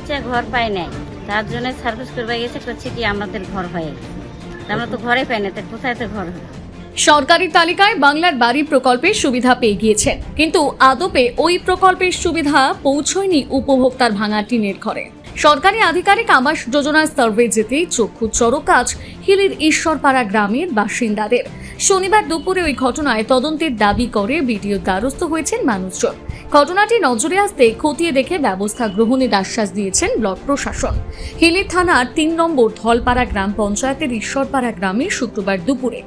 হয়েছে ঘর পাই নাই, তার জন্য সার্ভিস করবে গেছে, করছে কি আমাদের ঘর হয়ে গেছে। আমরা তো ঘরে পাই না, তো কোথায় তো ঘর হবে? সরকারি তালিকায় বাংলার বাড়ি প্রকল্পের সুবিধা পেয়ে গিয়েছেন, কিন্তু আদপে ওই প্রকল্পের সুবিধা পৌঁছয়নি উপভোক্তার ভাঙা টিনের ঘরে। সরকারি আধিকারিক আবাস যোজনার সার্ভে যেতেই চক্ষু চড়ক কাজ হিলির ঈশ্বরপাড়া গ্রামের বাসিন্দাদের। শনিবার দুপুরে ওই ঘটনায় তদন্তের দাবি করে বিডিওর দ্বারস্থ হয়েছেন মানুষজন। ঘটনাটি নজরে আসতে খতিয়ে দেখে ব্যবস্থা গ্রহণের আশ্বাস দিয়েছেন ব্লক প্রশাসন। হিলি থানার ৩ নম্বর ধলপাড়া গ্রাম পঞ্চায়েতের ঈশ্বরপাড়া গ্রামে শুক্রবার দুপুরে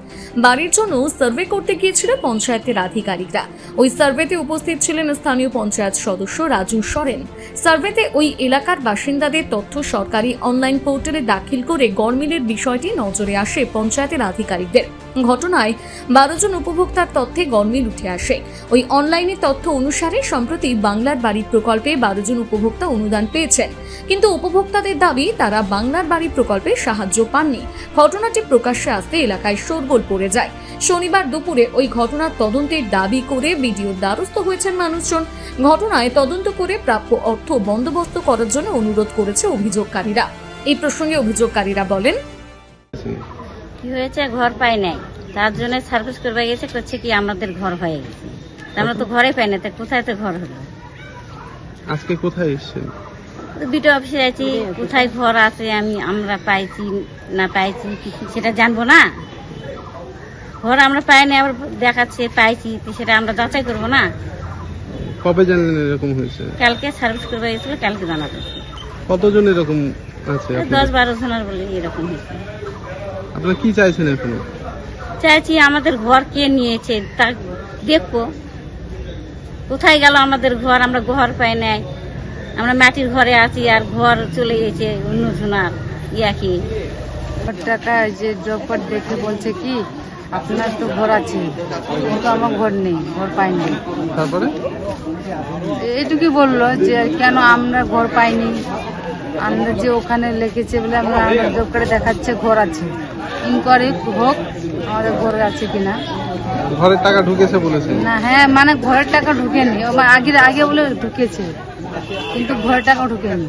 বাড়ির জন্য সার্ভে করতে গিয়েছিল পঞ্চায়েতের আধিকারিকরা। ওই সার্ভেতে উপস্থিত ছিলেন স্থানীয় পঞ্চায়েত সদস্য রাজু সরেন। সার্ভেতে ওই এলাকার বাসিন্দাদের তথ্য সরকারি অনলাইন পোর্টালে দাখিল করে গড়মিলের বিষয়টি নজরে আসে পঞ্চায়েতের আধিকারিকদের। ঘটনায় 12 জন উপভোক্তার তথ্যে গড়মিল উঠে আসে। ওই অনলাইনে তথ্য অনুসারে সম্প্রতি বাংলার বাড়ি প্রকল্পে 12 জন উপভোক্তা অনুদান পেয়েছেন, কিন্তু উপভোক্তাদের দাবি তারা বাংলার বাড়ি প্রকল্পে সাহায্য পাননি। ঘটনাটি প্রকাশ্যে আসতে এলাকায় শোরগোল পড়ে যায়। শনিবার দুপুরে ওই ঘটনার তদন্তের দাবি করে বিডিওর দ্বারস্থ হয়েছেন মানুষজন। ঘটনায় তদন্ত করে প্রাপ্য অর্থ বন্দোবস্ত করার জন্য অনুরোধ করেছে অভিযোগকারীরা। এই প্রসঙ্গে অভিযোগকারীরা বলেন, কি হয়েছে ঘর পাই নাই, তার জন্য সার্ভিস করবে গেছে, করছে কি আমাদের ঘর হয়ে গেছে। আমরা তো ঘরে পাই না, তো কোথায় তো ঘর হলো? আজকে কোথায় এসেছেন? বিডিও অফিসে আছি, কোথায় ঘর আছে আমরা পাইছি না পাইছি সেটা জানবো না? ঘর আমরা পাই না, আবার দেখাচ্ছে পাইছি, সেটা আমরা যাচাই করবো না? কবে জানলেন এরকম হয়েছে? কালকে সার্ভিস করবে গেছিল, কালকে জানাতে। কতজন এরকম আছে? 10-12 জনের বলে এরকম হয়েছে। আপনারা কি চাইছেন এখন? চাইছি আমাদের ঘর কে নিয়েছে তা দেখবো, কোথায় গেল আমাদের ঘর, আমরা ঘর পাই নাই। আমরা মাটির ঘরে আছি আর ঘর চলে গেছে অন্য জনার ইয়াকে। টাকা যে জব কার্ড দেখে বলছে কি আপনার তো ঘর আছে, কিন্তু আমার ঘর নেই, ঘর পাইনি। তারপরে এইটুকুই বললো যে কেন আমরা ঘর পাইনি, আমরা যে ওখানে লিখেছে বলে আমরা জব কার্ডে দেখাচ্ছে ঘর আছে, ইনকোয়ারি হোক আমাদের ঘর আছে কিনা। ঘরের টাকা ঢুকেছে বলেছেন? না, হ্যাঁ মানে ঘরের টাকা ঢুকেনি, আগে বলে ঢুকেছে, কিন্তু ঘরের টাকা ঢুকেনি।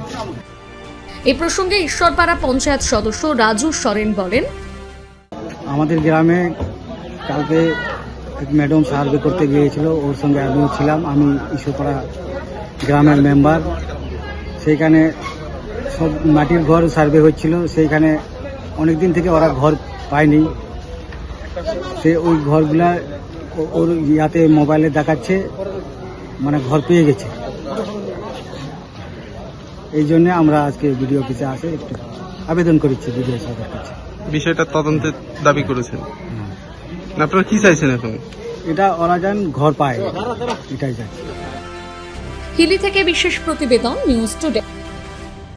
এই প্রসঙ্গে ঈশ্বরপাড়া পঞ্চায়েত সদস্য রাজু সরেন বলেন, আমাদের গ্রামে কালকে এক ম্যাডাম সার্ভে করতে গিয়েছিল, ওর সঙ্গে আমিও ছিলাম। আমি ঈশ্বরপাড়া গ্রামের মেম্বার। সেইখানে সব মাটির ঘর সার্ভে হচ্ছিল, সেইখানে অনেক দিন থেকে ওরা ঘর পায়নি। সে ওই ঘরগুলা ওর ইয়াতে মোবাইলে দেখাচ্ছে মানে ঘর পেয়ে গেছে। এই জন্য আমরা আজকে বিডিও অফিসে আসে একটু আবেদন করেছি বিডিও সাহেবের কাছে। বিষয়টা তদন্তের দাবি করেছেন? আপনারা কি চাইছেন এখন? এটা ওরা যেন ঘর পায়, এটাই চাই। হিলি থেকে বিশেষ প্রতিবেদন, নিউজ টুডে।